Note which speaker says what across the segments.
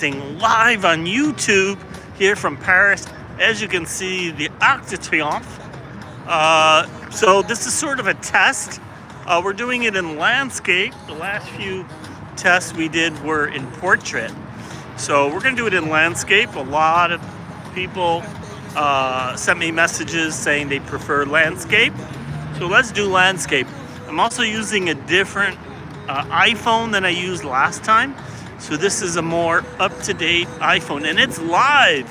Speaker 1: Live on YouTube here from Paris. As you can see, the Arc de Triomphe. So this is sort of a test. We're doing it in landscape. The last few tests we did were in portrait. So we're going to do it in landscape. A lot of people sent me messages saying they prefer landscape. So let's do landscape. I'm also using a different iPhone than I used last time. So this is a more up-to-date iPhone, and it's live.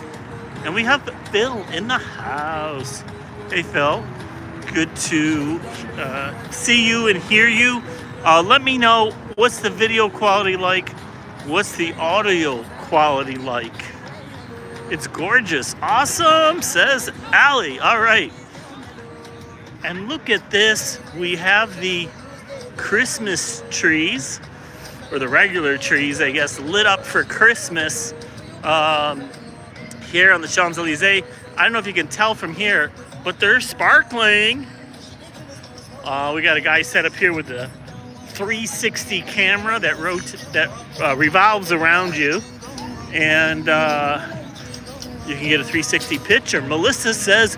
Speaker 1: And we have Phil in the house. Hey, Phil. Good to see you and hear you. Let me know, what's the video quality like? What's the audio quality like? It's gorgeous. Awesome, says Allie. All right. And look at this. We have the Christmas trees, or the regular trees, I guess, lit up for Christmas here on the Champs-Elysees. I don't know if you can tell from here, but they're sparkling. We got a guy set up here with the 360 camera that revolves around you, and you can get a 360 picture. Melissa says,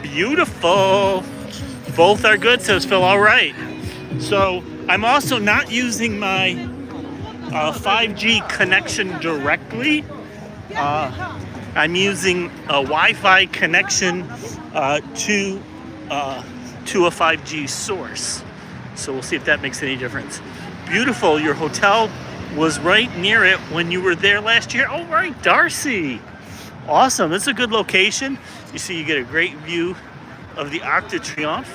Speaker 1: beautiful. Both are good, says Phil. All right. So I'm also not using my 5G connection directly. I'm using a Wi-Fi connection to a 5G source. So we'll see if that makes any difference. Beautiful. Your hotel was right near it when you were there last year. Oh, right, Darcy. Awesome. It's a good location. You see, you get a great view of the Arc de Triomphe.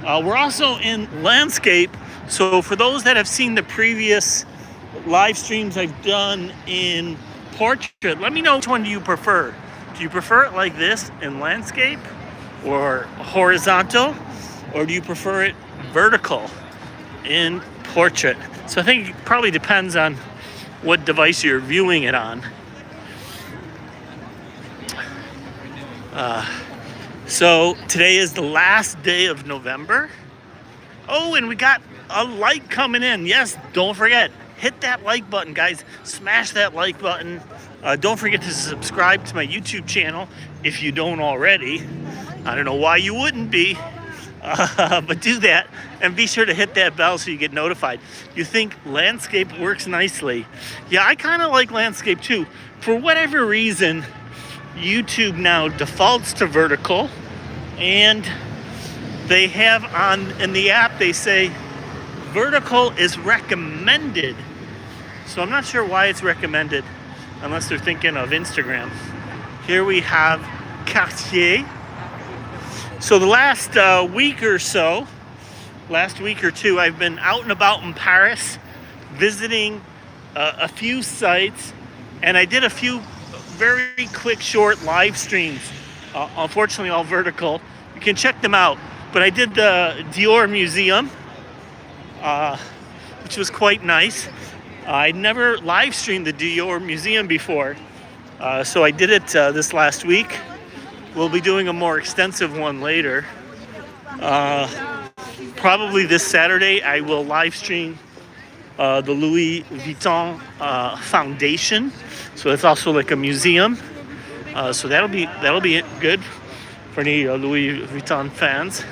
Speaker 1: We're also in landscape. So for those that have seen the previous live streams I've done in portrait, let me know, which one do you prefer? Do you prefer it like this in landscape or horizontal, or do you prefer it vertical in portrait? So I think it probably depends on what device you're viewing it on. So today is the last day of November. Oh, and we got a like coming in. Yes, don't forget, hit that like button, guys. Smash that like button. Don't forget to subscribe to my YouTube channel if you don't already. I don't know why you wouldn't be, but do that. And be sure to hit that bell so you get notified. You think landscape works nicely? Yeah, I kind of like landscape too. For whatever reason, YouTube now defaults to vertical, and they have in the app, they say vertical is recommended. So I'm not sure why it's recommended, unless they're thinking of Instagram. Here we have Cartier. So the last week or two, I've been out and about in Paris, visiting a few sites, and I did a few very quick, short live streams. Unfortunately, all vertical. You can check them out. But I did the Dior Museum, which was quite nice. I never live streamed the Dior Museum before, so I did it this last week. We'll be doing a more extensive one later. Probably this Saturday, I will live stream the Louis Vuitton Foundation. So it's also like a museum. So that'll be good for any Louis Vuitton fans.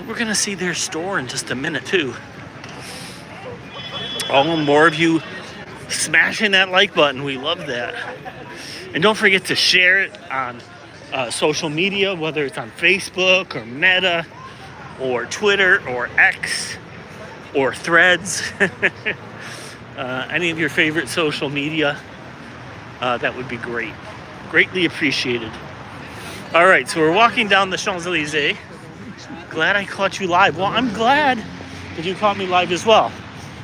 Speaker 1: We're gonna see their store in just a minute too. All more of you smashing that like button. We love that. And don't forget to share it on social media, whether it's on Facebook or Meta or Twitter or X or Threads. Any of your favorite social media, that would be great. Greatly appreciated. All right, so we're walking down the Champs-Elysees. Glad I caught you live. Well, I'm glad that you caught me live as well.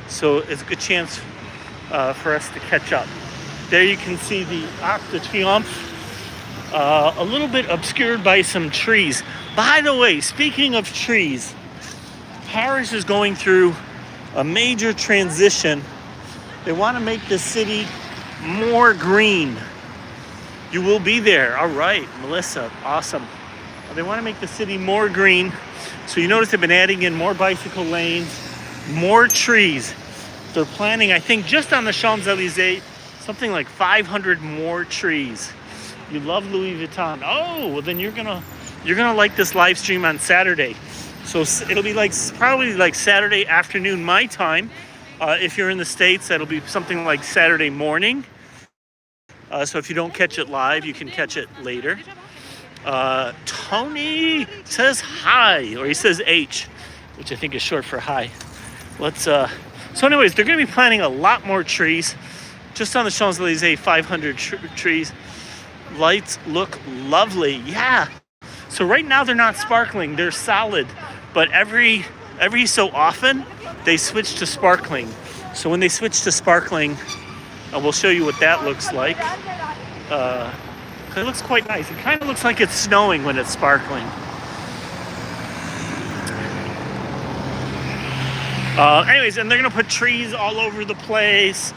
Speaker 1: So it's a good chance for us to catch up. There you can see the Arc de Triomphe, a little bit obscured by some trees. By the way, speaking of trees, Paris is going through a major transition. They want to make the city more green. You will be there. All right, Melissa, awesome. They want to make the city more green. So you notice they've been adding in more bicycle lanes, more trees. they're planning, I think, just on the Champs-Elysees, something like 500 more trees. You love Louis Vuitton. Oh, well then you're gonna like this live stream on Saturday. So it'll be like probably like Saturday afternoon my time. If you're in the States, that'll be something like Saturday morning. So if you don't catch it live, you can catch it later. Tony says hi, or he says H, which I think is short for hi. So anyways, they're going to be planting a lot more trees. Just on the Champs-Elysees, 500 trees. Lights look lovely. Yeah. So right now they're not sparkling, they're solid. But every so often, they switch to sparkling. So when they switch to sparkling, we'll show you what that looks like. It looks quite nice. It kind of looks like it's snowing when it's sparkling. Anyways, and they're going to put trees all over the place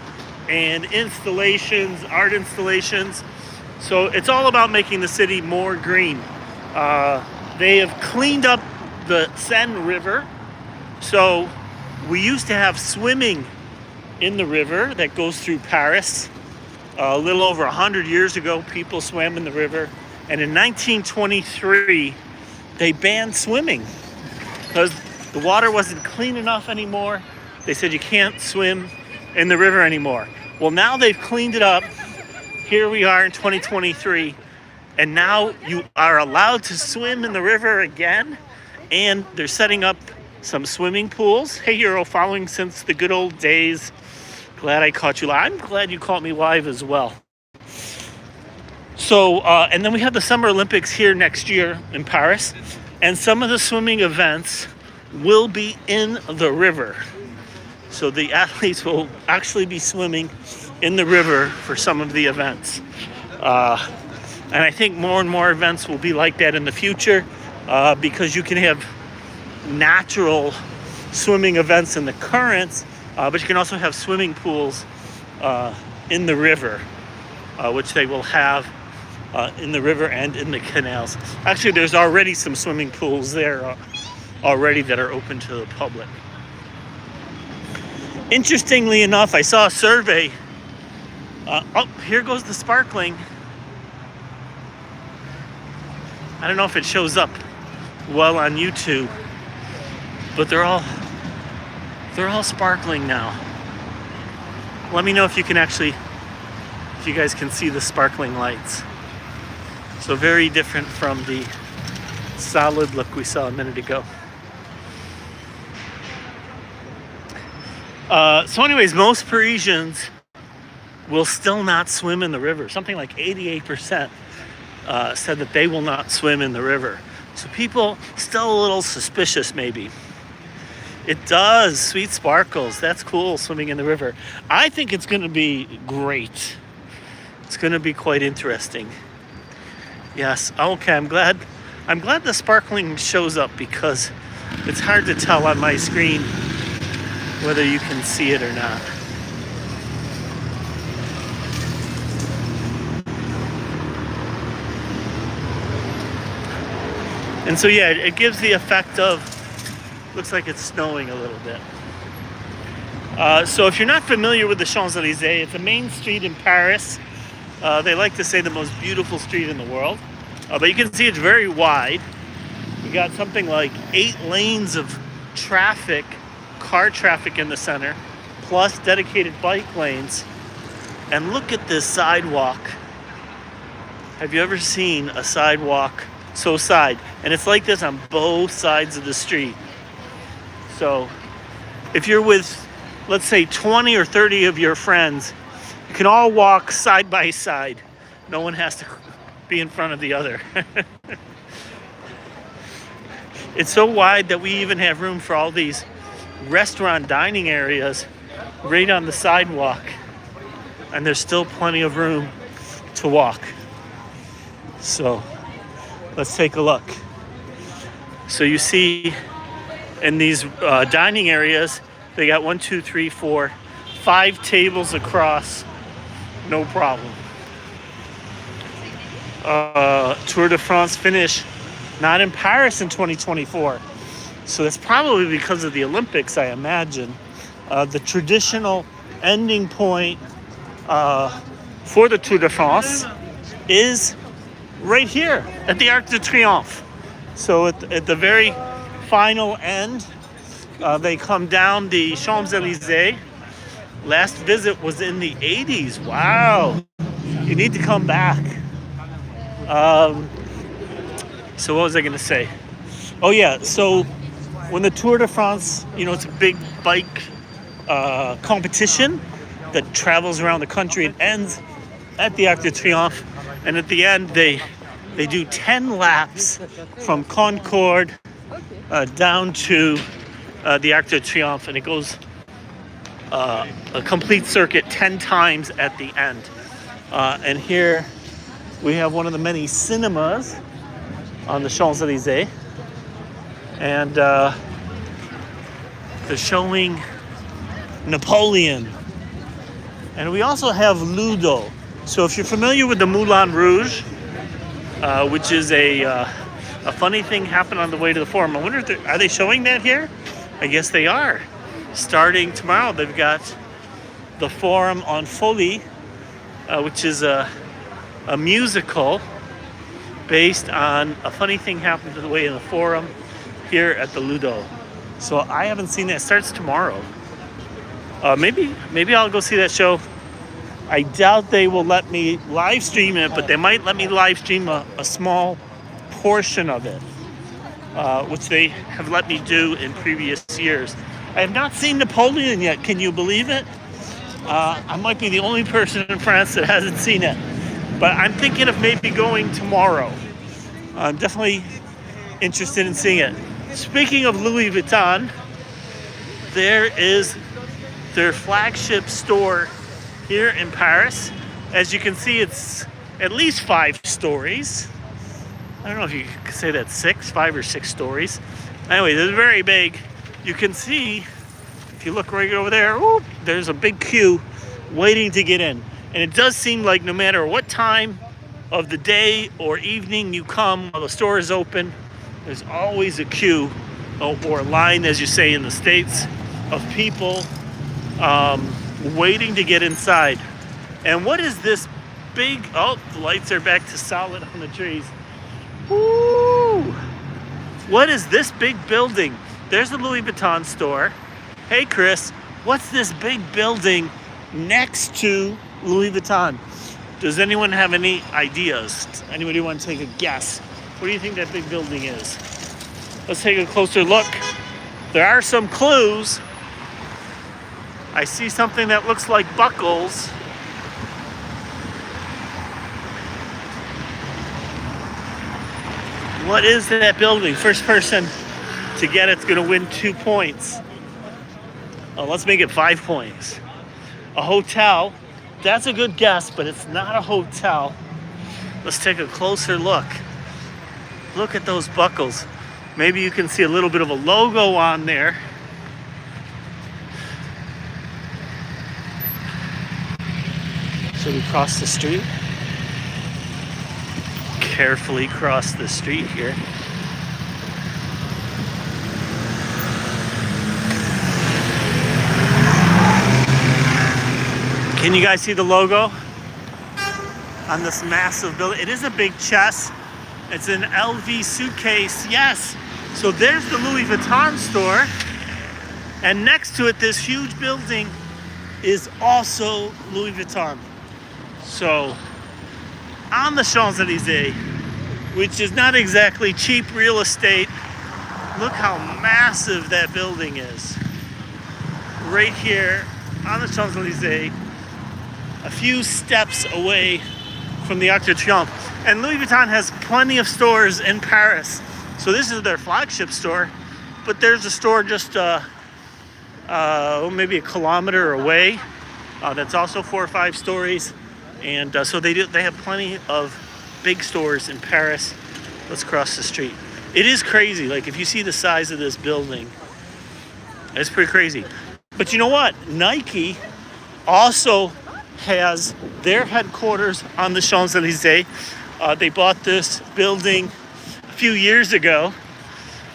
Speaker 1: and installations, art installations. So it's all about making the city more green. They have cleaned up the Seine River. So we used to have swimming in the river that goes through Paris. A little over 100 years ago, people swam in the river. And in 1923, they banned swimming because the water wasn't clean enough anymore. They said you can't swim in the river anymore. Well, now they've cleaned it up. Here we are in 2023. And now you are allowed to swim in the river again. And they're setting up some swimming pools. Hey, Euro, following since the good old days. Glad I caught you live. I'm glad you caught me live as well. So, and then we have the Summer Olympics here next year in Paris. And some of the swimming events will be in the river. So the athletes will actually be swimming in the river for some of the events. And I think more and more events will be like that in the future because you can have natural swimming events in the currents, but you can also have swimming pools in the river, which they will have in the river and in the canals. Actually, there's already some swimming pools there already that are open to the public. Interestingly enough, I saw a survey. Oh, here goes the sparkling. I don't know if it shows up well on YouTube, but they're all sparkling now. Let me know if you guys can see the sparkling lights. So very different from the solid look we saw a minute ago. So anyways, most Parisians will still not swim in the river. Something like 88% said that they will not swim in the river. So people still a little suspicious maybe. It does, sweet sparkles. That's cool, swimming in the river. I think it's going to be great. It's going to be quite interesting. Yes, okay, I'm glad the sparkling shows up because it's hard to tell on my screen whether you can see it or not. And so yeah, it gives the effect of, looks like it's snowing a little bit. So if you're not familiar with the Champs-Elysees, it's a main street in Paris. They like to say the most beautiful street in the world. But you can see it's very wide. You got something like 8 lanes of traffic, car traffic in the center, plus dedicated bike lanes. And look at this sidewalk. Have you ever seen a sidewalk so side? And it's like this on both sides of the street. So if you're with, let's say, 20 or 30 of your friends, you can all walk side by side. No one has to be in front of the other. It's so wide that we even have room for all these restaurant dining areas right on the sidewalk. And there's still plenty of room to walk. So let's take a look. So you see in these dining areas, they got 1, 2, 3, 4, 5 tables across, no problem. Tour de France finish not in Paris in 2024. So that's probably because of the Olympics, I imagine. the traditional ending point for the Tour de France is right here at the Arc de Triomphe. So at the very final end, they come down the Champs-Élysées. Last visit was in the 80s. Wow. You need to come back. So what was I going to say? Oh, yeah. So when the Tour de France, it's a big bike competition that travels around the country. It ends at the Arc de Triomphe. And at the end, they do 10 laps from Concorde down to the Arc de Triomphe. And it goes a complete circuit 10 times at the end. And here we have one of the many cinemas on the Champs-Élysées. And they're showing Napoleon. And we also have Ludo. So if you're familiar with the Moulin Rouge, which is a funny thing happened on the way to the Forum. I wonder if are they showing that here? I guess they are. Starting tomorrow, they've got the Forum en Folie, which is a musical based on a funny thing happened to the way in the Forum here at the Ludo. So I haven't seen that. It starts tomorrow. Maybe I'll go see that show. I doubt they will let me live stream it, but they might let me live stream a small portion of it, which they have let me do in previous years. I have not seen Napoleon yet. Can you believe it? I might be the only person in France that hasn't seen it, but I'm thinking of maybe going tomorrow. I'm definitely interested in seeing it. Speaking of Louis Vuitton, there is their flagship store here in Paris. As you can see, it's at least 5 stories. I don't know if you could say that's 5 or 6 stories. Anyway, it's very big. You can see, if you look right over there, there's a big queue waiting to get in. And it does seem like no matter what time of the day or evening you come while the store is open, there's always a queue or a line, as you say in the States, of people waiting to get inside. And what is this big, the lights are back to solid on the trees. Woo! What is this big building? There's the Louis Vuitton store. Hey Chris, what's this big building next to Louis Vuitton? Does anyone have any ideas? Anybody want to take a guess? What do you think that big building is? Let's take a closer look. There are some clues. I see something that looks like buckles. What is that building? First person to get it's going to win 2 points. Let's make it 5 points. A hotel. That's a good guess, but it's not a hotel. Let's take a closer look. Look at those buckles. Maybe you can see a little bit of a logo on there. Should we cross the street? Carefully cross the street here. Can you guys see the logo on this massive building? It is a big chest. It's an LV suitcase. Yes. So there's the Louis Vuitton store. And next to it, this huge building is also Louis Vuitton. So on the Champs-Élysées, which is not exactly cheap real estate, look how massive that building is. Right here on the Champs-Élysées, a few steps away from the Arc de Triomphe. And Louis Vuitton has plenty of stores in Paris. So this is their flagship store, but there's a store just maybe a kilometer away that's also 4 or 5 stories. And so they have plenty of big stores in Paris. Let's cross the street. It is crazy. Like if you see the size of this building, it's pretty crazy. But you know what? Nike also has their headquarters on the Champs-Élysées. They bought this building a few years ago.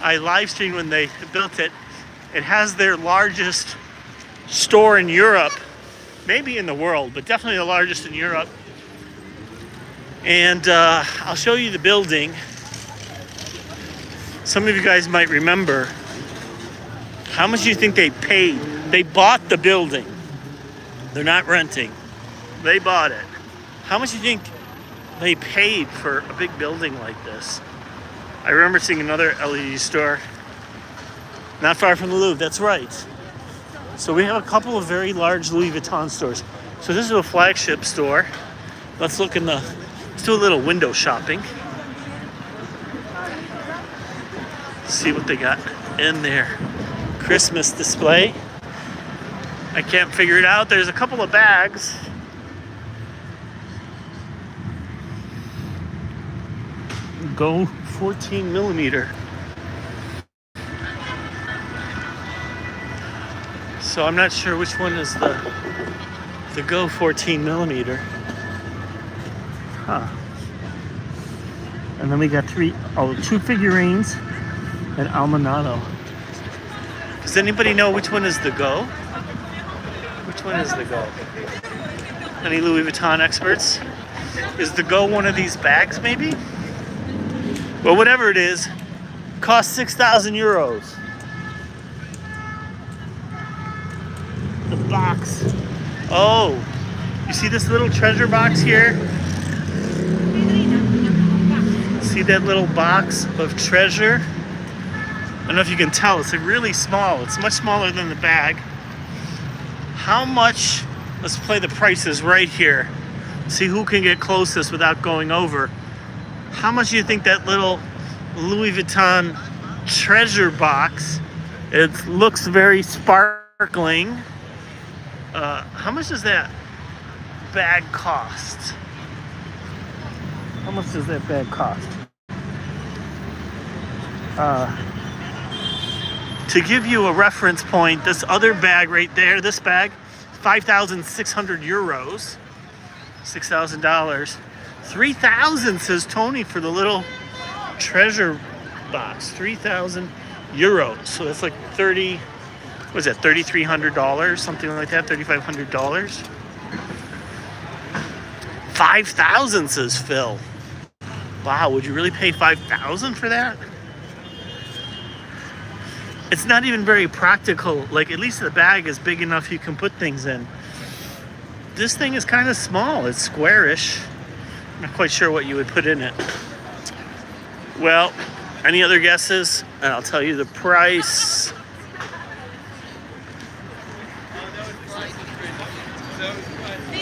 Speaker 1: I live streamed when they built it. It has their largest store in Europe, maybe in the world, but definitely the largest in Europe. And I'll show you the building. Some of you guys might remember. How much do you think they paid? They bought the building. They're not renting. They bought it. How much do you think they paid for a big building like this? I remember seeing another LED store not far from the Louvre. That's right. So we have a couple of very large Louis Vuitton stores. So this is a flagship store. Let's do a little window shopping. See what they got in there. Christmas display. I can't figure it out. There's a couple of bags. Go 14 millimeter. So I'm not sure which one is the Go 14 millimeter. Huh. And then we got two figurines and Almanado. Does anybody know which one is the Go? Which one is the Go? Any Louis Vuitton experts? Is the Go one of these bags maybe? Well, whatever it is, costs 6,000 euros. The box. Oh, you see this little treasure box here? See that little box of treasure? I don't know if you can tell, it's really small. It's much smaller than the bag. How much, let's play the prices right here. See who can get closest without going over. How much do you think that little Louis Vuitton treasure box, it looks very sparkling. How much does that bag cost? How much does that bag cost? To give you a reference point, this other bag right there, this bag, 5,600 euros, $6,000. 3,000 says Tony for the little treasure box. 3,000 euros. So that's like $3,300, something like that, $3,500. 5,000 says Phil. Wow, would you really pay 5,000 for that? It's not even very practical. Like, at least the bag is big enough you can put things in. This thing is kind of small. It's squarish. I'm not quite sure what you would put in it. Well, any other guesses? And I'll tell you the price.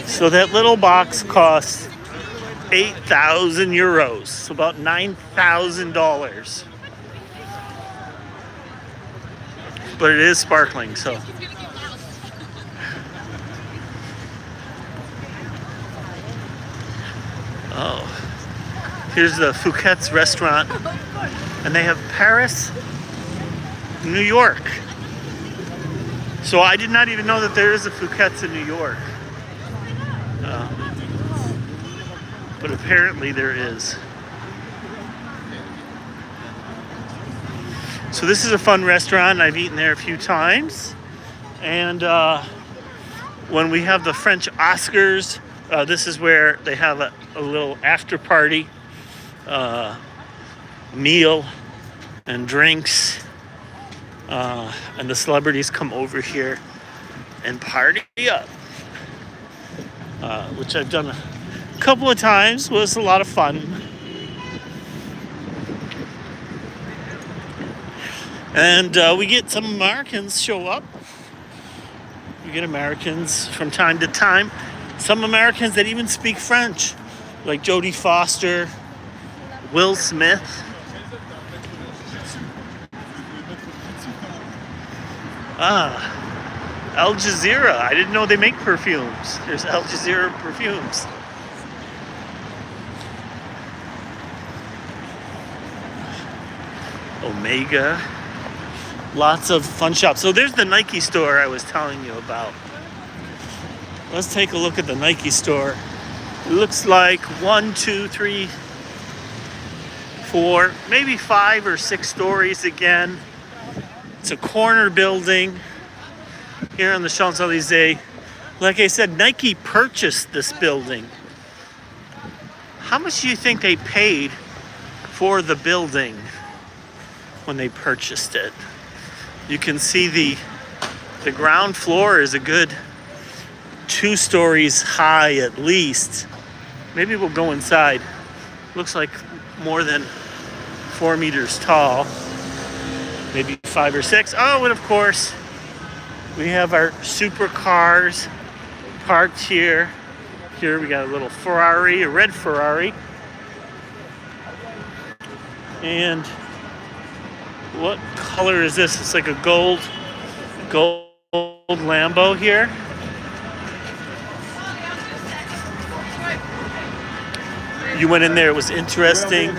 Speaker 1: So that little box costs 8,000 euros. So about $9,000. But it is sparkling, so. Oh, here's the Fouquet's restaurant, and they have Paris, New York. So I did not even know that there is a Fouquet's in New York. But apparently there is. So this is a fun restaurant. I've eaten there a few times. And when we have the French Oscars, this is where they have a little after party, meal and drinks. And the celebrities come over here and party up. Which I've done a couple of times. Was a lot of fun. And we get some Americans show up. We get Americans from time to time. Some Americans that even speak French, like Jodie Foster, Will Smith. Al Jazeera. I didn't know they make perfumes. There's Al Jazeera perfumes. Omega. Lots of fun shops. So there's the Nike store I was telling you about. Let's take a look at the Nike store. It looks like 1, 2, 3, 4, maybe 5 or 6 stories again. It's a corner building. here on the Champs-Elysees. Like I said, Nike purchased this building. How much do you think they paid for the building when they purchased it? You can see the ground floor is a good 2 stories high at least. Maybe we'll go inside. Looks like more than 4 meters tall. Maybe 5 or 6. Oh, and of course, we have our supercars parked here. Here we got a little Ferrari, a red Ferrari. And what color is this? It's like a gold Lambo here. You went in there, it was interesting.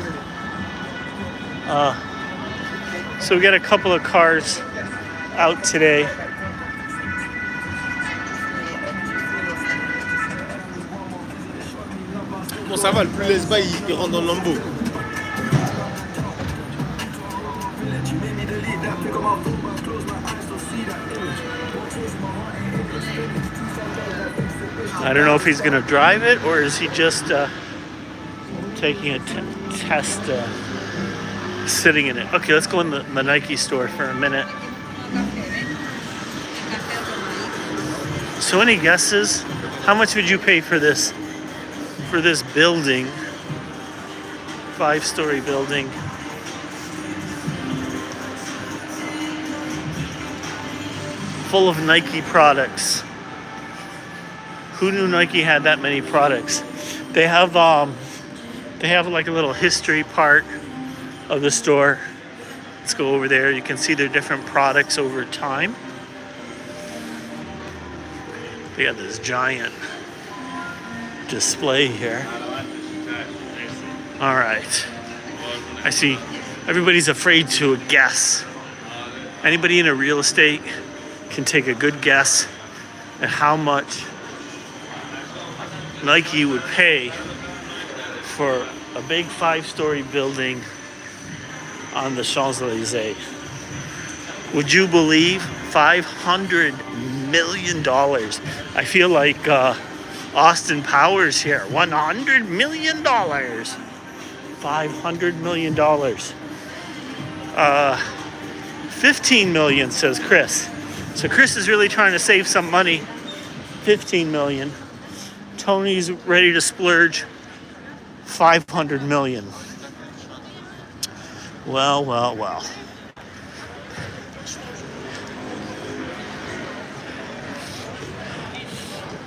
Speaker 1: So we got a couple of cars out today.
Speaker 2: Bon, ça va, le plus laisse pas, il rentre dans le lambeau.
Speaker 1: I don't know if he's going to drive it or is he just taking a test sitting in it. Okay, let's go in the Nike store for a minute. So any guesses? How much would you pay for this building? 5-story building. Full of Nike products. Who knew Nike had that many products? They have like a little history part of the store. Let's go over there. You can see their different products over time. They got this giant display here. All right. I see everybody's afraid to guess. Anybody in a real estate can take a good guess at how much Nike would pay for a big 5-story building on the Champs-Elysees. Would you believe $500 million? I feel like Austin Powers here. $100 million. $500 million. 15 million, says Chris. So Chris is really trying to save some money. 15 million. Tony's ready to splurge 500 million. Well.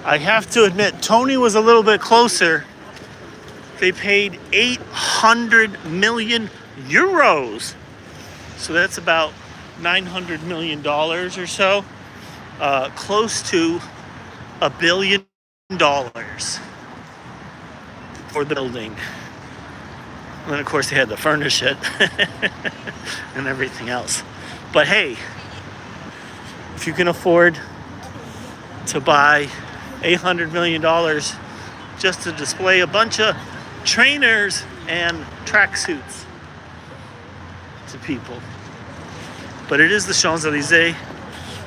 Speaker 1: I have to admit, Tony was a little bit closer. They paid 800 million euros. So that's about $900 million or so. Close to $1 billion for the building. And then, of course, they had to furnish it and everything else. But hey, if you can afford to buy $800 million just to display a bunch of trainers and tracksuits to people. But it is the Champs-Elysees,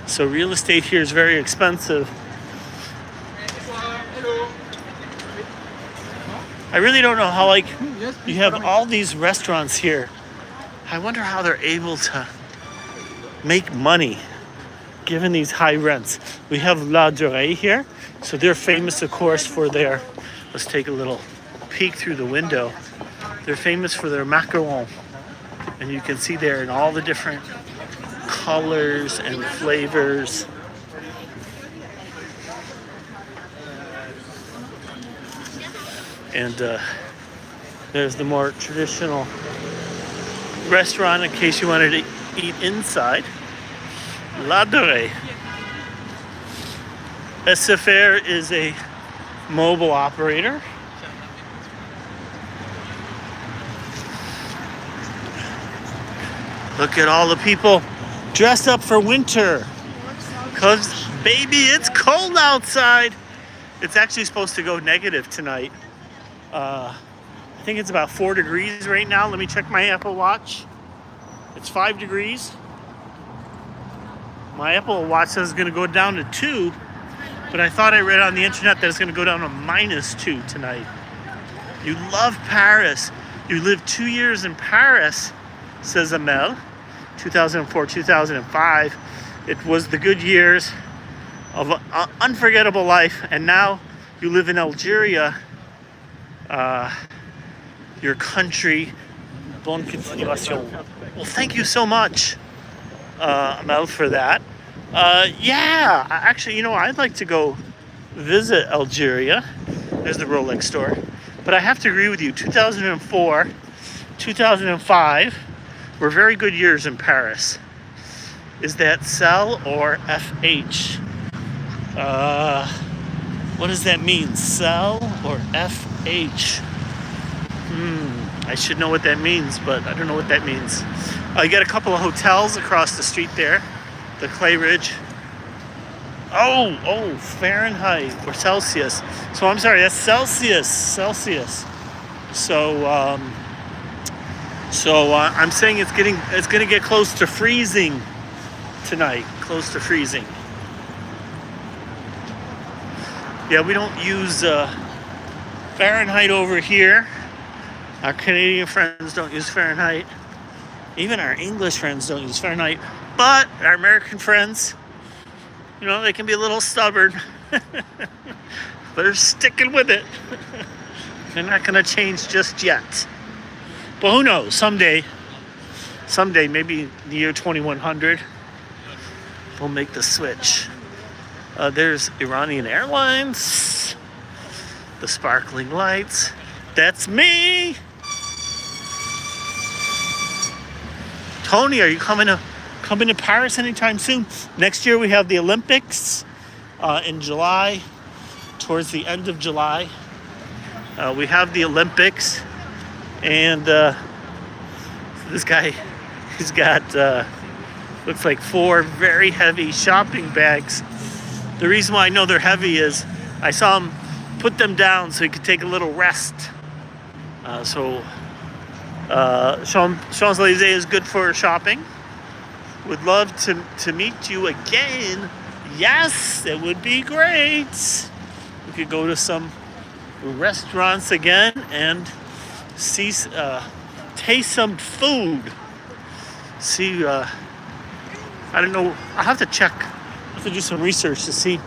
Speaker 1: so real estate here is very expensive. I really don't know how, like, you have all these restaurants here. I wonder how they're able to make money given these high rents. We have La Durée here. So they're famous, of course, for their, let's take a little peek through the window. They're famous for their macarons. And you can see there in all the different colors and flavors. And there's the more traditional restaurant in case you wanted to eat inside. La Durée. SFR is a mobile operator. Look at all the people dressed up for winter. Because, baby, it's cold outside. It's actually supposed to go negative tonight. I think it's about 4 degrees right now. Let me check my Apple Watch. It's 5 degrees. My Apple Watch says it's going to go down to 2, but I thought I read on the internet that it's going to go down to -2 tonight. You love Paris. You lived 2 years in Paris, says Amel. 2004, 2005. It was the good years of an unforgettable life, and now you live in Algeria, your country. Bonne continuation. Well, thank you so much, Amel, for that. Yeah, actually, you know, I'd like to go visit Algeria. There's the Rolex store. But I have to agree with you, 2004, 2005 were very good years in Paris. Is that Cell or FH? What does that mean? Cell or FH? I should know what that means, but I don't know what that means. You got a couple of hotels across the street there. The Clay Ridge. Oh, Fahrenheit or Celsius. So I'm sorry, that's Celsius. So I'm saying it's gonna get close to freezing tonight. Close to freezing. Yeah, we don't use Fahrenheit over here. Our Canadian friends don't use Fahrenheit. Even our English friends don't use Fahrenheit. But our American friends, you know, they can be a little stubborn. They're sticking with it. They're not going to change just yet. But who knows? Someday, maybe the year 2100, we'll make the switch. There's Iranian Airlines. The sparkling lights. That's me. Tony, are you coming to Paris anytime soon? Next year we have the Olympics in July, towards the end of July. We have the Olympics, and this guy, he's got looks like 4 very heavy shopping bags. The reason why I know they're heavy is I saw him put them down so he could take a little rest. Champs-Élysées is good for shopping. Would love to meet you again. Yes, it would be great. We could go to some restaurants again and see, taste some food. See, I don't know. I'll have to check. I have to do some research to see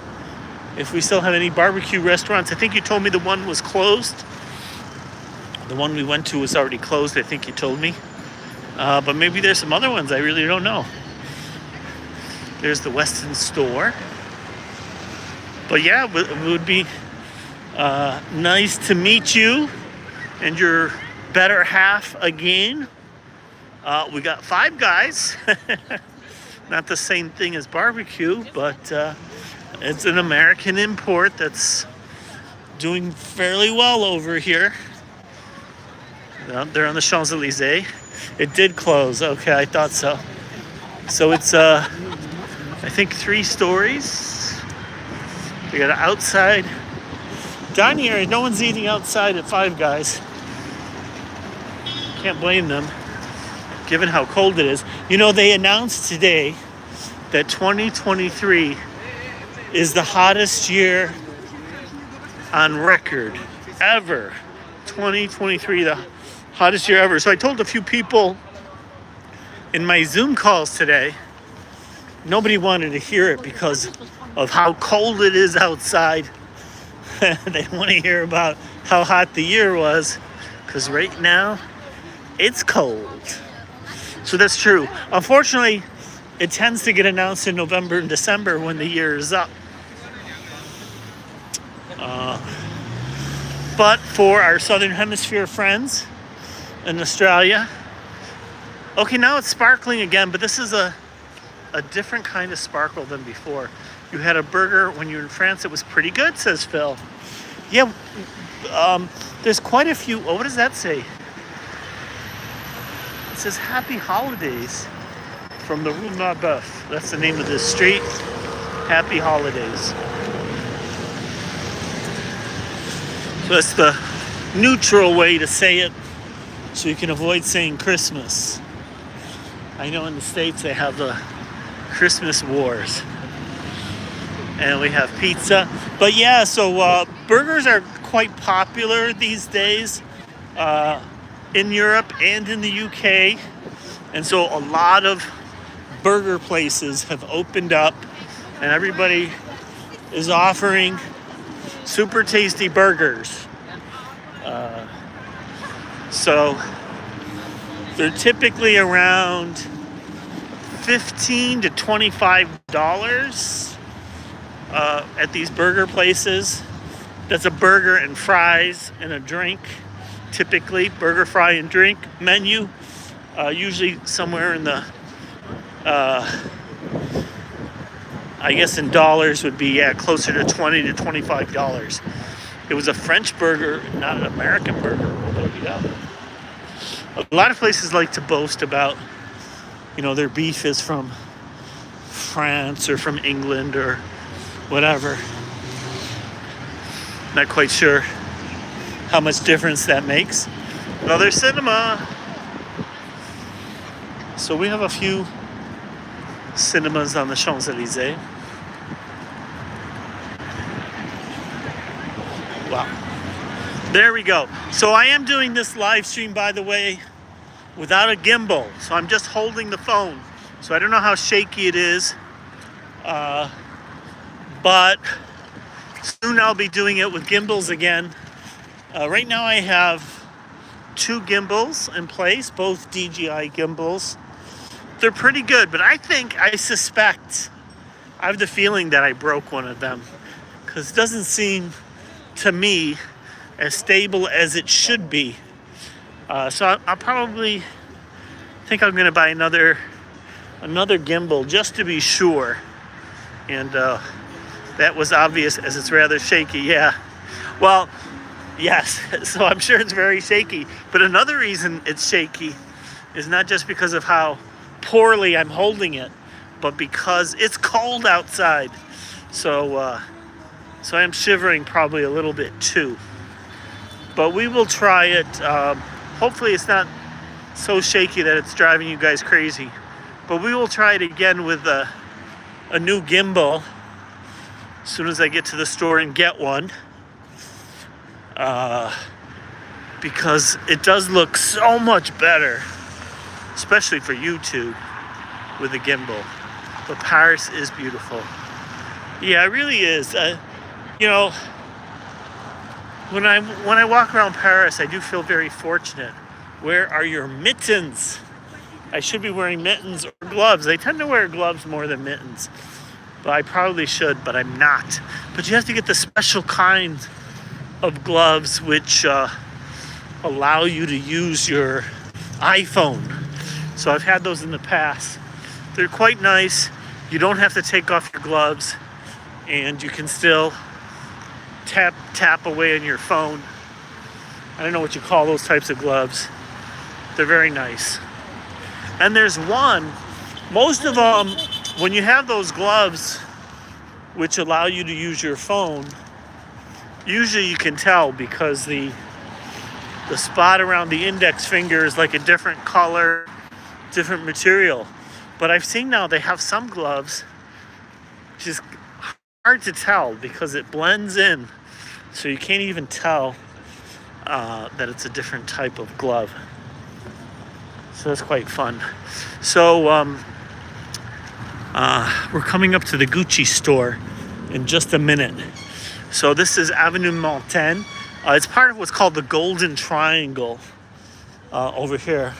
Speaker 1: if we still have any barbecue restaurants. I think you told me the one was closed. The one we went to was already closed, I think you told me. But maybe there's some other ones. I really don't know. There's the Weston store. But yeah, it would be nice to meet you and your better half again. We got Five Guys. Not the same thing as barbecue, but it's an American import that's doing fairly well over here. They're on the Champs-Élysées. It did close. Okay, I thought so. So it's, I think 3 stories. We got an outside dining area. No one's eating outside at Five Guys. Can't blame them, given how cold it is. You know, they announced today that 2023 is the hottest year on record ever. 2023, the hottest year ever. So I told a few people in my Zoom calls today, nobody wanted to hear it because of how cold it is outside. They want to hear about how hot the year was, because right now it's cold. So that's true. Unfortunately, it tends to get announced in November and December when the year is up. But for our Southern Hemisphere friends in Australia, okay, now it's sparkling again, but this is a different kind of sparkle than before. You had a burger when you were in France. It was pretty good, says Phil. Yeah, there's quite a few. Oh, what does that say? It says Happy Holidays from the Rue Marbeuf. That's the name of this street. Happy Holidays. So that's the neutral way to say it, so you can avoid saying Christmas. I know in the States they have the Christmas wars. And we have pizza. But yeah, so burgers are quite popular these days in Europe and in the UK. And so a lot of burger places have opened up, and everybody is offering super tasty burgers. So they're typically around $15 to $25 at these burger places. That's a burger and fries and a drink. Typically, burger, fry, and drink menu. Usually somewhere in the, I guess in dollars would be closer to $20 to $25. It was a French burger, not an American burger. Yeah. A lot of places like to boast about, their beef is from France or from England or whatever. Not quite sure how much difference that makes. Another cinema. So we have a few cinemas on the Champs-Élysées. Wow. There we go. So I am doing this live stream, by the way, without a gimbal. So I'm just holding the phone. So I don't know how shaky it is. But soon I'll be doing it with gimbals again. Right now I have 2 gimbals in place, both DJI gimbals. They're pretty good, but I suspect, I have the feeling that I broke one of them, because it doesn't seem to me as stable as it should be. So I'll probably think I'm going to buy another gimbal just to be sure. And that was obvious, as it's rather shaky. Yeah. Well, yes. So I'm sure it's very shaky. But another reason it's shaky is not just because of how poorly I'm holding it, but because it's cold outside. So I am shivering probably a little bit too. But we will try it. Hopefully it's not so shaky that it's driving you guys crazy. But we will try it again with a new gimbal as soon as I get to the store and get one. Because it does look so much better, especially for YouTube with a gimbal. But Paris is beautiful. Yeah, it really is. When I walk around Paris, I do feel very fortunate. Where are your mittens? I should be wearing mittens or gloves. I tend to wear gloves more than mittens. But I probably should, but I'm not. But you have to get the special kind of gloves which allow you to use your iPhone. So I've had those in the past. They're quite nice. You don't have to take off your gloves, and you can still tap away on your phone. I don't know what you call those types of gloves. They're very nice. And there's one, most of them, when you have those gloves which allow you to use your phone, usually you can tell because the spot around the index finger is like a different color, different material. But I've seen now they have some gloves which is hard to tell because it blends in, so you can't even tell that it's a different type of glove. So that's quite fun. So we're coming up to the Gucci store in just a minute. So this is Avenue Montaigne. It's part of what's called the Golden Triangle over here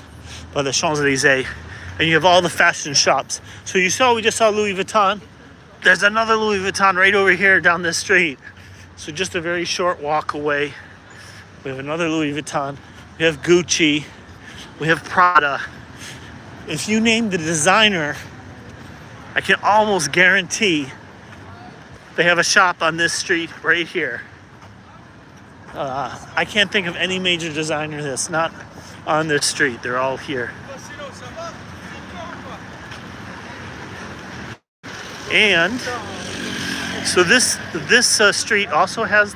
Speaker 1: by the Champs-Élysées. And you have all the fashion shops. So we just saw Louis Vuitton. There's another Louis Vuitton right over here down this street. So just a very short walk away. We have another Louis Vuitton. We have Gucci. We have Prada. If you name the designer, I can almost guarantee they have a shop on this street right here. I can't think of any major designer that's not on this street. They're all here. And so this street also has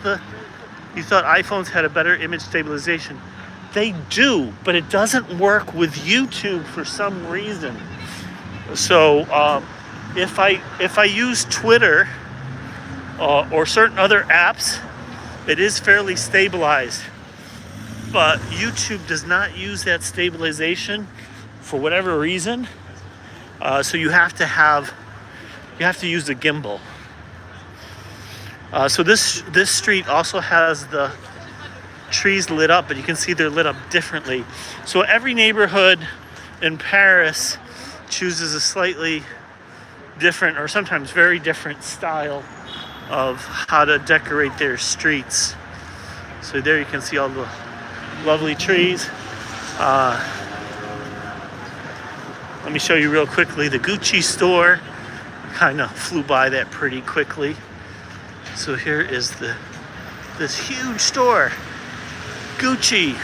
Speaker 1: you thought iPhones had a better image stabilization. They do, but it doesn't work with YouTube for some reason. So if I use Twitter or certain other apps, it is fairly stabilized. But YouTube does not use that stabilization for whatever reason. So you have to use the gimbal. So this street also has the trees lit up, but you can see they're lit up differently. So every neighborhood in Paris chooses a slightly different, or sometimes very different, style of how to decorate their streets. So there you can see all the lovely trees. Let me show you real quickly the Gucci store. Kind of flew by that pretty quickly. So here is this huge store, Gucci.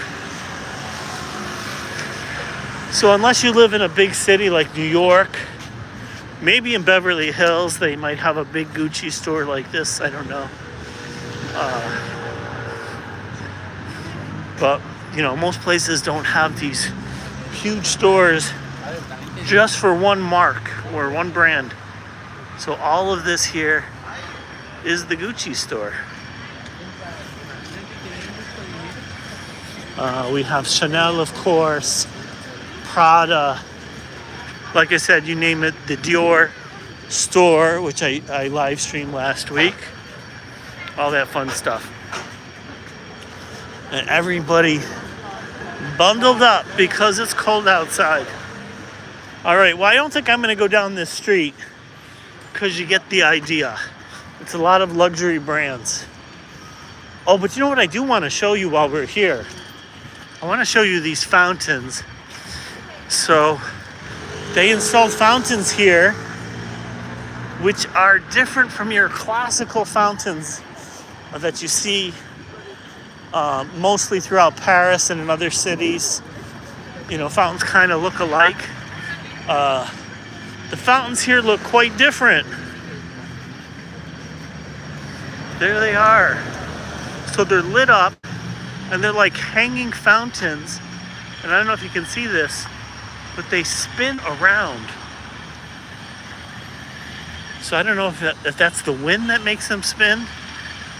Speaker 1: So unless you live in a big city like New York, maybe in Beverly Hills they might have a big Gucci store like this. I don't know. But you know, most places don't have these huge stores just for one mark or one brand. So all of this here is the Gucci store. We have Chanel, of course, Prada, like I said, you name it, the Dior store, which I live streamed last week, all that fun stuff. And everybody bundled up because it's cold outside. All right, well, I don't think I'm gonna go down this street because you get the idea. It's a lot of luxury brands. Oh, but you know what I do want to show you while we're here? I want to show you these fountains. So they installed fountains here which are different from your classical fountains that you see mostly throughout Paris and in other cities. You know, fountains kind of look alike. The fountains here look quite different. There they are. So they're lit up and they're like hanging fountains. And I don't know if you can see this, but they spin around. So I don't know if that's the wind that makes them spin.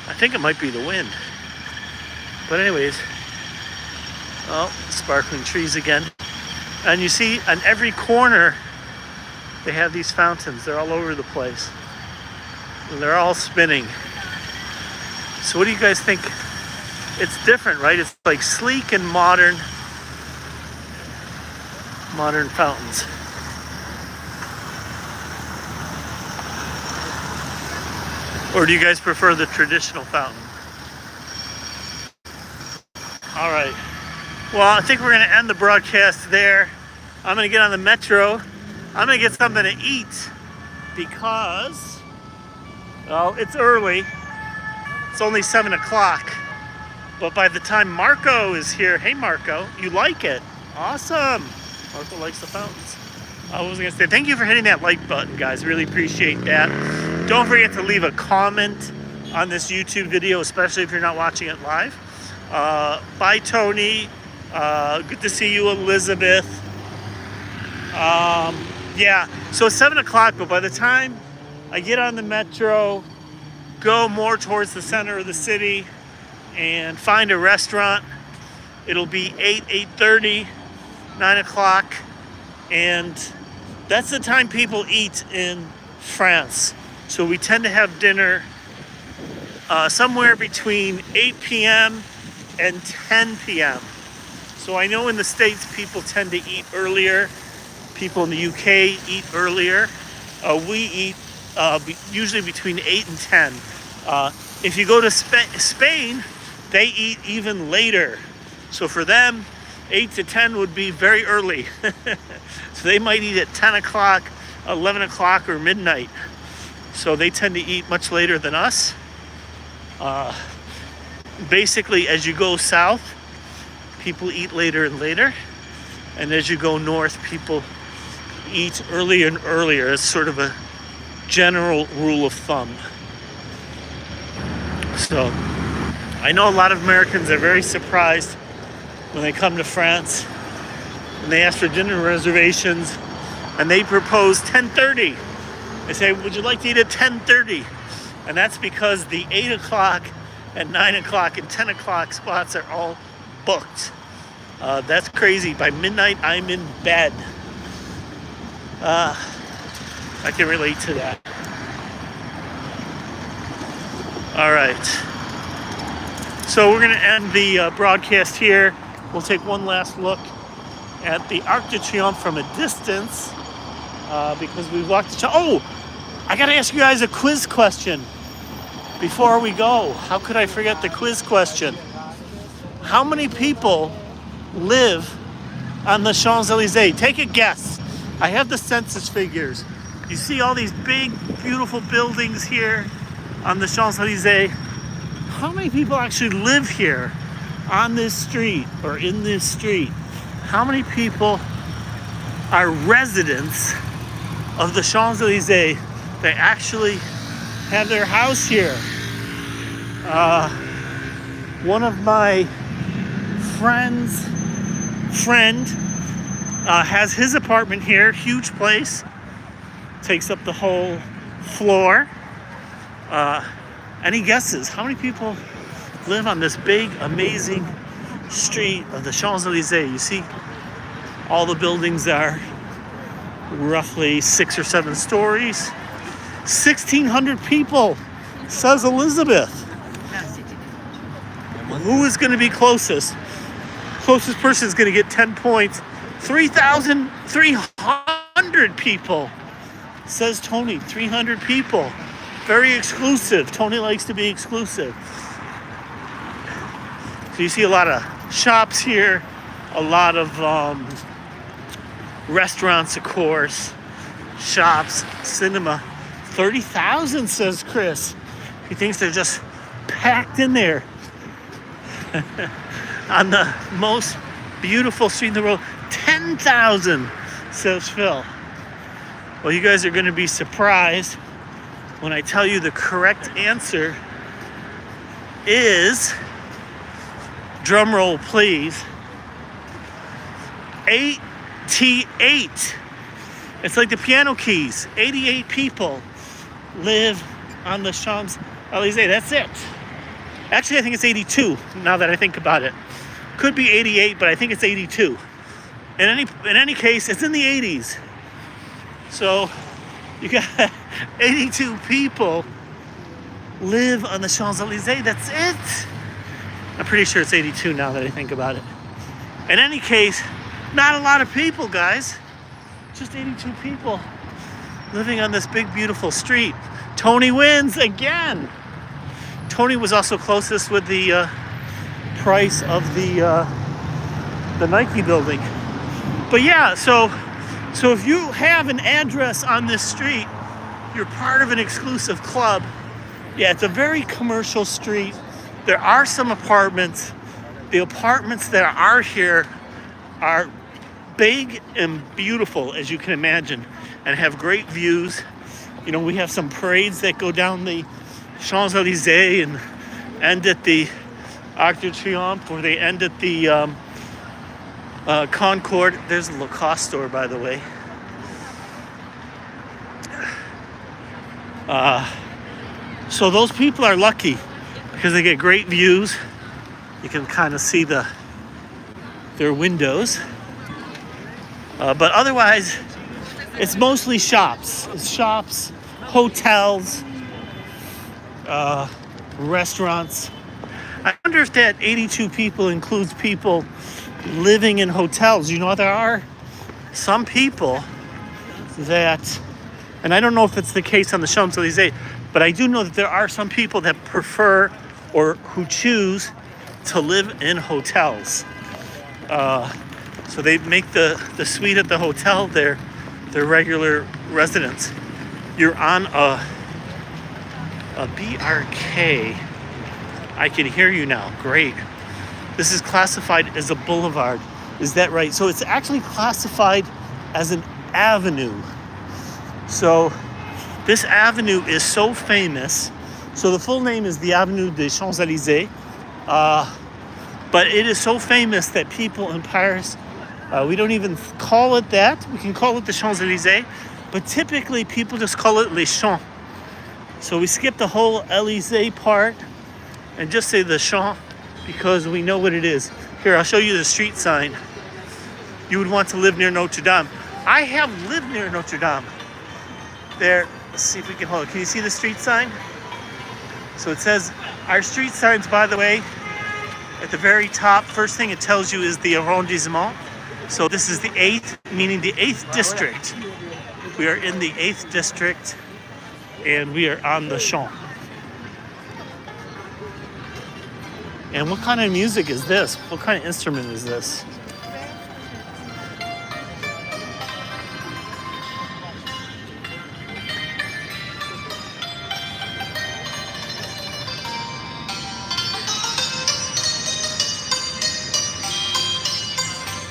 Speaker 1: I think it might be the wind. But anyways, oh, sparkling trees again. And you see on every corner, they have these fountains. They're all over the place. And they're all spinning. So what do you guys think? It's different, right? It's like sleek and modern fountains. Or do you guys prefer the traditional fountain? All right. Well, I think we're going to end the broadcast there. I'm going to get on the Metro. I'm going to get something to eat because, well, it's early. It's only 7 o'clock. But by the time Marco is here, hey Marco, you like it. Awesome. Marco likes the fountains. I was going to say, thank you for hitting that like button, guys. Really appreciate that. Don't forget to leave a comment on this YouTube video, especially if you're not watching it live. Bye, Tony. Good to see you, Elizabeth. Yeah, so it's 7 o'clock, but by the time I get on the Metro, go more towards the center of the city, and find a restaurant, it'll be 8:30, 9 o'clock, and that's the time people eat in France. So we tend to have dinner somewhere between 8 p.m. and 10 p.m. So I know in the States people tend to eat earlier. People in the UK eat earlier. We eat usually between 8 and 10. If you go to Spain, they eat even later. So for them, 8 to 10 would be very early. So they might eat at 10 o'clock, 11 o'clock, or midnight. So they tend to eat much later than us. Basically, as you go south, people eat later and later. And as you go north, people eat earlier and earlier. It's sort of a general rule of thumb. So I know a lot of Americans are very surprised when they come to France and they ask for dinner reservations and they propose 10:30. They say, would you like to eat at 10:30? And that's because the 8 o'clock and 9 o'clock and 10 o'clock spots are all booked. That's crazy. By midnight, I'm in bed. I can relate to that. All right. So we're going to end the broadcast here. We'll take one last look at the Arc de Triomphe from a distance because we've walked the... Oh! I got to ask you guys a quiz question before we go. How could I forget the quiz question? How many people live on the Champs-Élysées? Take a guess. I have the census figures. You see all these big, beautiful buildings here on the Champs-Élysées. How many people actually live here on this street or in this street? How many people are residents of the Champs-Élysées? They actually have their house here. One of my friend has his apartment here, huge place, takes up the whole floor. Any guesses? How many people live on this big, amazing street of the Champs-Élysées? You see, all the buildings are roughly 6 or 7 stories. 1,600 people, says Elizabeth. Who is going to be closest? Closest person is going to get 10 points. 3,300 people, says Tony. 300 people. Very exclusive. Tony likes to be exclusive. So you see a lot of shops here, a lot of restaurants, of course, shops, cinema. 30,000, says Chris. He thinks they're just packed in there on the most beautiful street in the world. 10,000, says Phil. Well, you guys are going to be surprised when I tell you the correct answer is, drum roll please, 88. It's like the piano keys. 88 people live on the Champs-Élysées. That's it. Actually, I think it's 82 now that I think about it. Could be 88, but I think it's 82. In any case, it's in the 80s. So you got 82 people live on the Champs-Élysées. That's it. I'm pretty sure it's 82 now that I think about it. In any case, not a lot of people, guys. Just 82 people living on this big, beautiful street. Tony wins again. Tony was also closest with the price of the Nike building. But yeah, so if you have an address on this street, you're part of an exclusive club. Yeah, it's a very commercial street. There are some apartments. The apartments that are here are big and beautiful, as you can imagine, and have great views. You know, we have some parades that go down the Champs-Élysées and end at the Arc de Triomphe, or they end at the Concorde. There's a Lacoste store, by the way. So those people are lucky because they get great views. You can kind of see their windows. But otherwise, it's mostly shops. It's shops, hotels, restaurants. I wonder if that 82 people includes people living in hotels. You know, there are some people that, and I don't know if it's the case on the Champs-Élysées, but I do know that there are some people that prefer or who choose to live in hotels. So they make the suite at the hotel their regular residence. You're on a BRK. I can hear you now. Great. This is classified as a boulevard. Is that right? So it's actually classified as an avenue. So this avenue is so famous. So the full name is the Avenue des Champs-Élysées. But it is so famous that people in Paris, we don't even call it that. We can call it the Champs-Élysées. but typically people just call it Les Champs. So we skip the whole Élysée part and just say the Champs because we know what it is. Here, I'll show you the street sign. You would want to live near Notre Dame. I have lived near Notre Dame. There, let's see if we can hold it. Can you see the street sign? So it says, our street signs, by the way, at the very top, first thing it tells you is the arrondissement. So this is the 8th, meaning the 8th district. We are in the 8th district, and we are on the Champs. And what kind of music is this? What kind of instrument is this?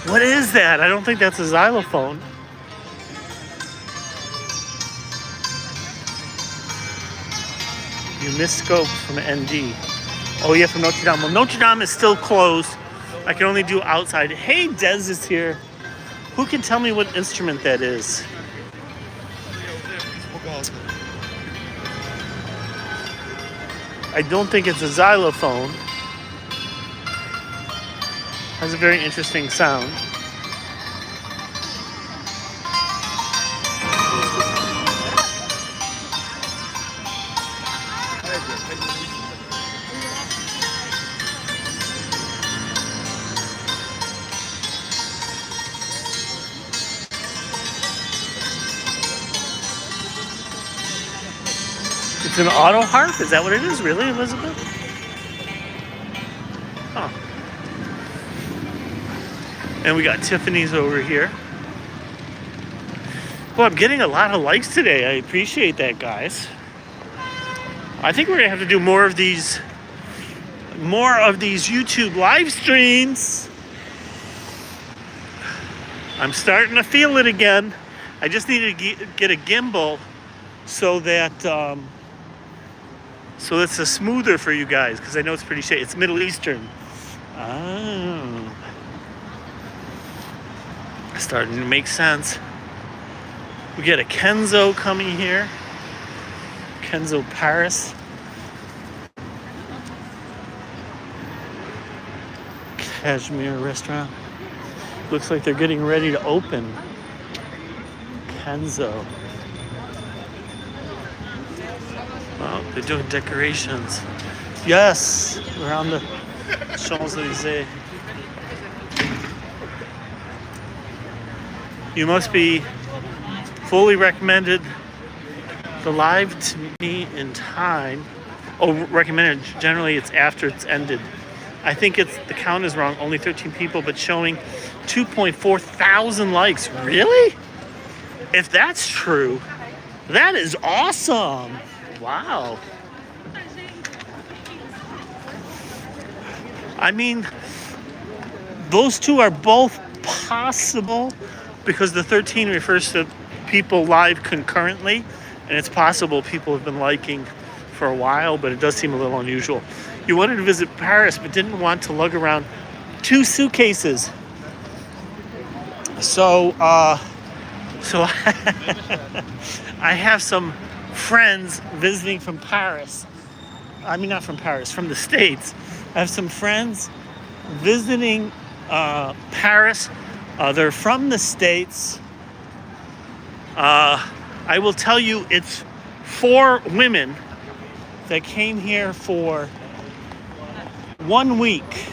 Speaker 1: What is that? I don't think that's a xylophone. You misscope from ND. Oh yeah, from Notre Dame. Well, Notre Dame is still closed. I can only do outside. Hey, Dez is here. Who can tell me what instrument that is? I don't think it's a xylophone. Has a very interesting sound. It's an auto harp? Is that what it is? Really, Elizabeth? Huh. And we got Tiffany's over here. Well, I'm getting a lot of likes today. I appreciate that, guys. I think we're gonna have to do more of these YouTube live streams. I'm starting to feel it again. I just need to get a gimbal so that so it's a smoother for you guys, because I know it's pretty shady. It's Middle Eastern. Oh. Starting to make sense. We get a Kenzo coming here. Kenzo Paris. Kashmir restaurant. Looks like they're getting ready to open. Kenzo. Oh, they're doing decorations. Yes, we're on the Champs-Élysées. You must be fully recommended the live to me in time. Oh, recommended. Generally, it's after it's ended. I think the count is wrong. Only 13 people, but showing 2.4 thousand likes. Really? If that's true, that is awesome. Wow. I mean, those two are both possible because the 13 refers to people live concurrently, and it's possible people have been liking for a while, but it does seem a little unusual. You wanted to visit Paris, but didn't want to lug around 2 suitcases. So I have some friends visiting from Paris. I mean, not from Paris, from the States. I have some friends visiting Paris. They're from the States. I will tell you, it's 4 women that came here for 1 week.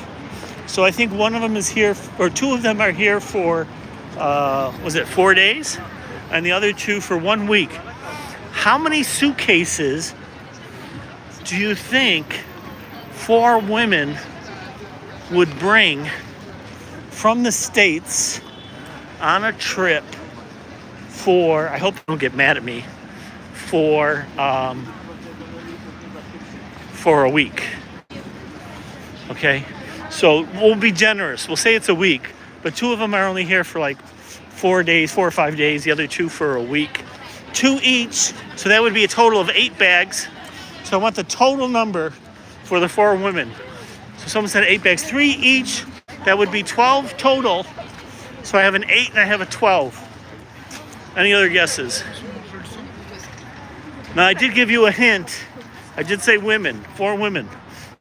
Speaker 1: So I think one of them is here, or 2 of them are here for, 4 days? And the other 2 for 1 week. How many suitcases do you think 4 women would bring from the States on a trip for, I hope you don't get mad at me, for a week? Okay, so we'll be generous. We'll say it's a week, but 2 of them are only here for like 4 days, 4 or 5 days. The other 2 for a week. 2 each, so that would be a total of 8 bags. So I want the total number for the 4 women. So someone said 8 bags, 3 each. That would be 12 total. So I have an 8 and I have a 12. Any other guesses? Now, I did give you a hint. I did say women, 4 women,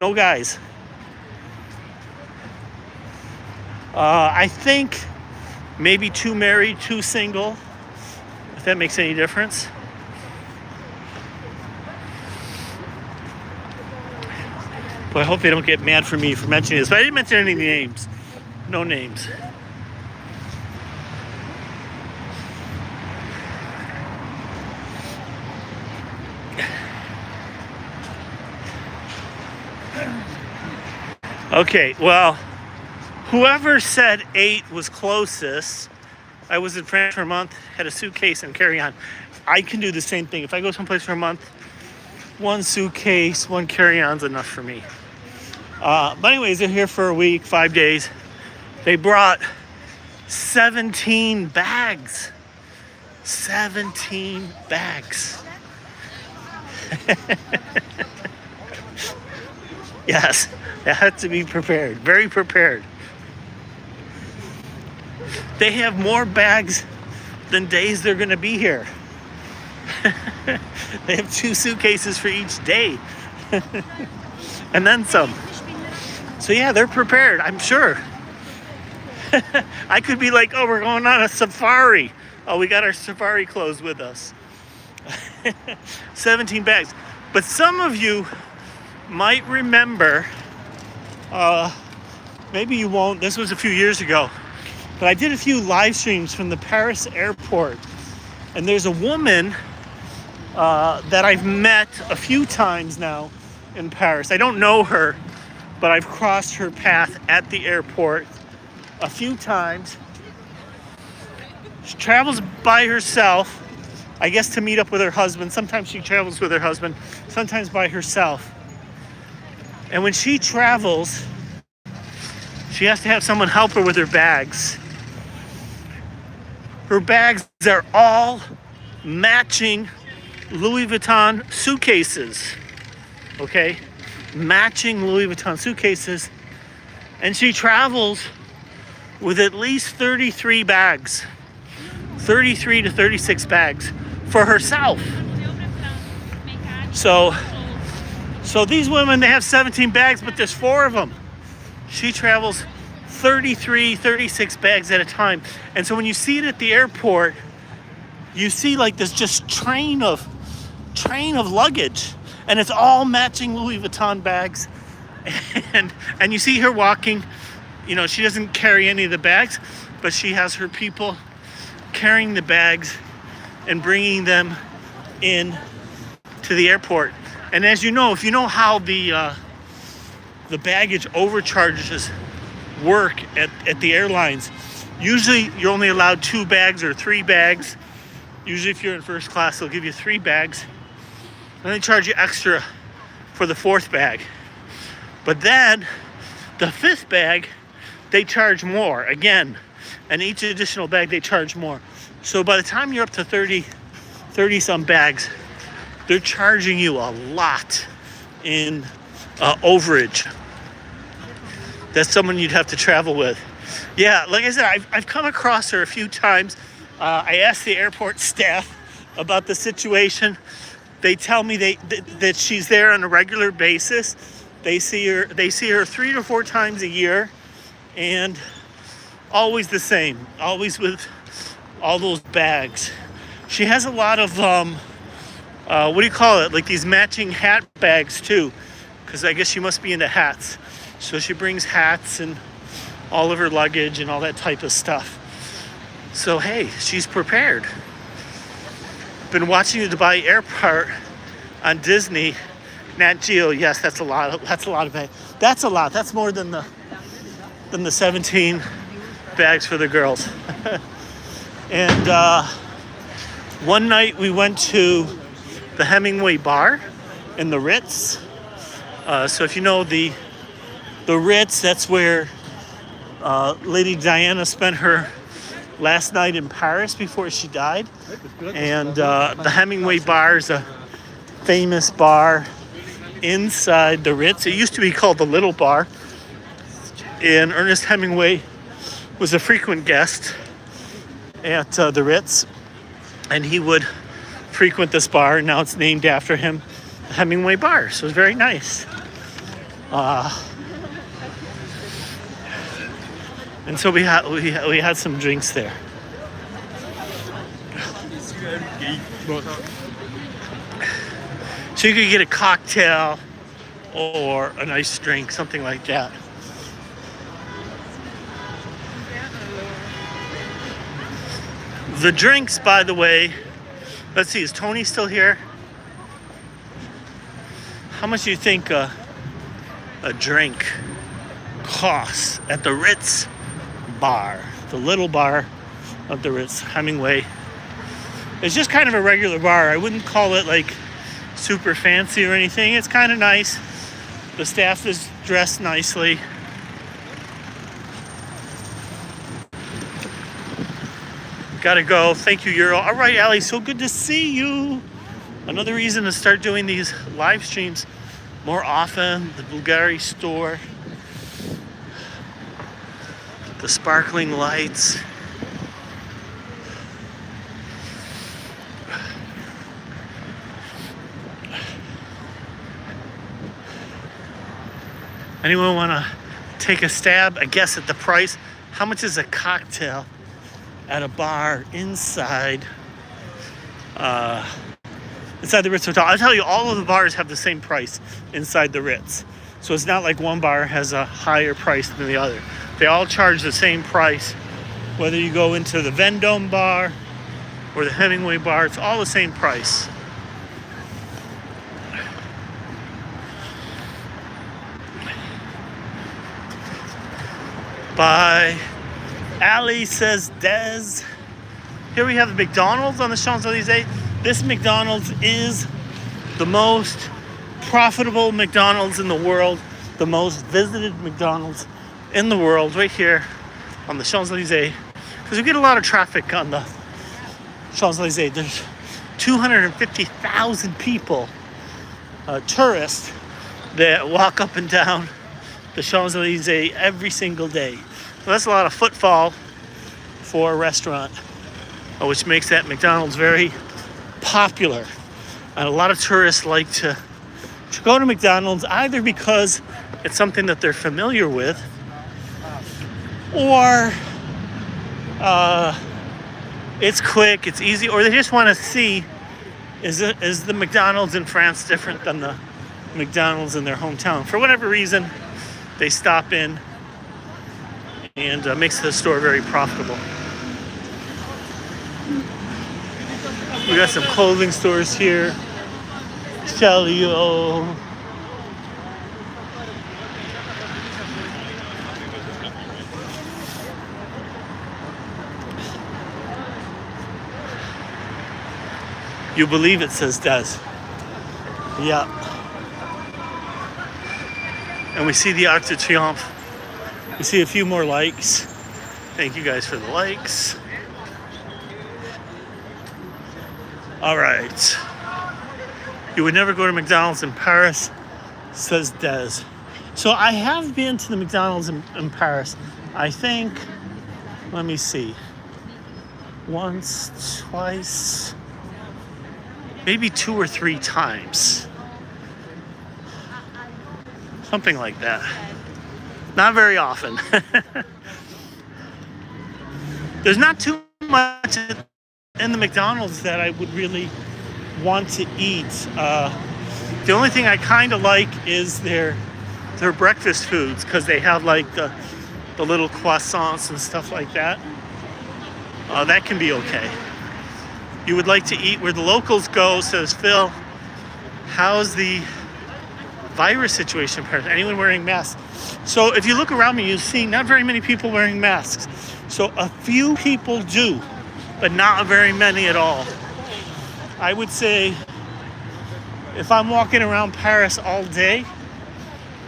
Speaker 1: no guys. I think maybe 2 married, 2 single, if that makes any difference. But I hope they don't get mad for me for mentioning this. But I didn't mention any names. No names. Okay, well, whoever said 8 was closest, I was in France for a month, had a suitcase and carry-on. I can do the same thing. If I go someplace for a month, 1 suitcase, 1 carry-on's enough for me. But anyways, they're here for a week, 5 days. They brought 17 bags. 17 bags. Yes, they had to be prepared, very prepared. They have more bags than days they're going to be here. They have 2 suitcases for each day. And then some. So yeah, they're prepared, I'm sure. I could be like, oh, we're going on a safari. Oh, we got our safari clothes with us. 17 bags. But some of you might remember, maybe you won't, this was a few years ago, but I did a few live streams from the Paris airport. And there's a woman that I've met a few times now in Paris. I don't know her, but I've crossed her path at the airport a few times. She travels by herself, I guess to meet up with her husband. Sometimes she travels with her husband, sometimes by herself. And when she travels, she has to have someone help her with her bags. Her bags are all matching Louis Vuitton suitcases. Okay? Matching Louis Vuitton suitcases. And she travels with at least 33 bags. 33 to 36 bags for herself. So these women, they have 17 bags, but there's 4 of them. She travels 33, 36 bags at a time. And so when you see it at the airport, you see like this just train of luggage, and it's all matching Louis Vuitton bags. And you see her walking, you know, she doesn't carry any of the bags, but she has her people carrying the bags and bringing them in to the airport. And as you know, if you know how the baggage overcharges work at the airlines, usually you're only allowed 2 bags or 3 bags. Usually if you're in first class, they'll give you 3 bags. And they charge you extra for the 4th bag. But then the 5th bag, they charge more again. And each additional bag, they charge more. So by the time you're up to 30 some bags, they're charging you a lot in overage. That's someone you'd have to travel with. Yeah, like I said, I've come across her a few times. I asked the airport staff about the situation. They tell me that she's there on a regular basis. They see her 3 to 4 times a year, and always the same. Always with all those bags. She has a lot of what do you call it? Like these matching hat bags too, because I guess she must be into hats. So she brings hats and all of her luggage and all that type of stuff. So hey, she's prepared. Been watching the Dubai airport on Disney, Nat Geo. Yes, that's a lot of bags. That's a lot. That's more than the 17 bags for the girls. And one night we went to the Hemingway bar in the Ritz. So if you know the Ritz, that's where Lady Diana spent her last night in Paris before she died. And the Hemingway bar is a famous bar inside the Ritz. It used to be called the Little Bar. And Ernest Hemingway was a frequent guest at the Ritz. And he would frequent this bar, and now it's named after him, the Hemingway Bar. So it's very nice. And so we had some drinks there. So you could get a cocktail or a nice drink, something like that. The drinks, by the way, let's see, is Tony still here? How much do you think a drink costs at the Ritz bar, the little bar of the Ritz Hemingway? It's just kind of a regular bar. I wouldn't call it like super fancy or anything. It's kind of nice. The staff is dressed nicely. Gotta go. Thank you, Euro. All right, Allie, so good to see you. Another reason to start doing these live streams more often. The Bulgari store. The sparkling lights. Anyone want to take a stab, I guess, at the price? How much is a cocktail at a bar inside the Ritz Hotel? I'll tell you, all of the bars have the same price inside the Ritz. So it's not like one bar has a higher price than the other. They all charge the same price. Whether you go into the Vendome bar or the Hemingway bar, it's all the same price. Bye. Ali says Des. Here we have the McDonald's on the Champs-Elysees. This McDonald's is the most profitable McDonald's in the world, the most visited McDonald's in the world, right here on the Champs-Elysees. Because we get a lot of traffic on the Champs-Elysees. There's 250,000 people, tourists, that walk up and down the Champs-Elysees every single day. So that's a lot of footfall for a restaurant, which makes that McDonald's very popular. And a lot of tourists like to go to McDonald's either because it's something that they're familiar with, or it's quick, it's easy, or they just want to see, is the McDonald's in France different than the McDonald's in their hometown? For whatever reason, they stop in, and makes the store very profitable. We got some clothing stores here. Shelio. You believe it, says Des. Yeah. And we see the Arc de Triomphe. We see a few more likes. Thank you guys for the likes. All right. You would never go to McDonald's in Paris, says Des. So I have been to the McDonald's in Paris. I think, let me see, once, twice, maybe 2 or 3 times. Something like that. Not very often. There's not too much in the McDonald's that I would really want to eat. The only thing I kind of like is their breakfast foods, because they have like the little croissants and stuff like that. That can be okay. You would like to eat where the locals go, says Phil. How's the virus situation in Paris? Anyone wearing masks? So if you look around me, you see not very many people wearing masks. So a few people do, but not very many at all. I would say if I'm walking around Paris all day,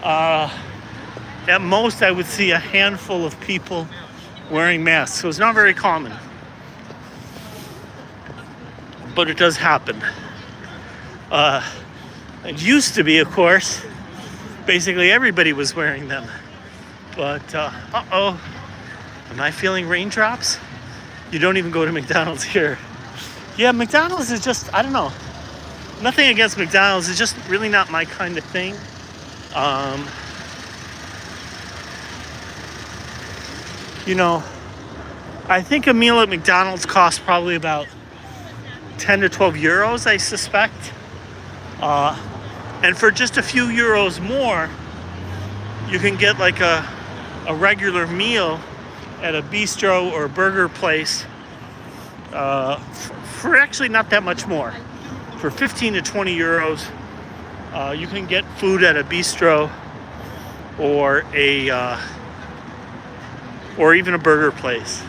Speaker 1: at most I would see a handful of people wearing masks. So it's not very common, but it does happen. It used to be, of course, basically everybody was wearing them. But, am I feeling raindrops? You don't even go to McDonald's here Yeah, McDonald's is just, I don't know. Nothing against McDonald's. It's just really not my kind of thing. You know, I think a meal at McDonald's costs probably about 10 to 12 euros, I suspect. And for just a few euros more, you can get like a regular meal at a bistro or burger place for actually not that much more. For 15 to 20 euros, you can get food at a bistro or or even a burger place.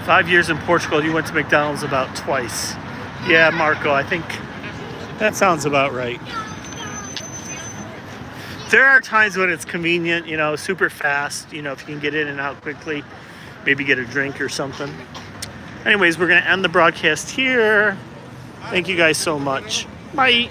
Speaker 1: "5 years in Portugal, you went to McDonald's about twice." Yeah, Marco, I think that sounds about right. There are times when it's convenient, super fast, if you can get in and out quickly, maybe get a drink or something. Anyways, we're going to end the broadcast here. Thank you guys so much. Bye.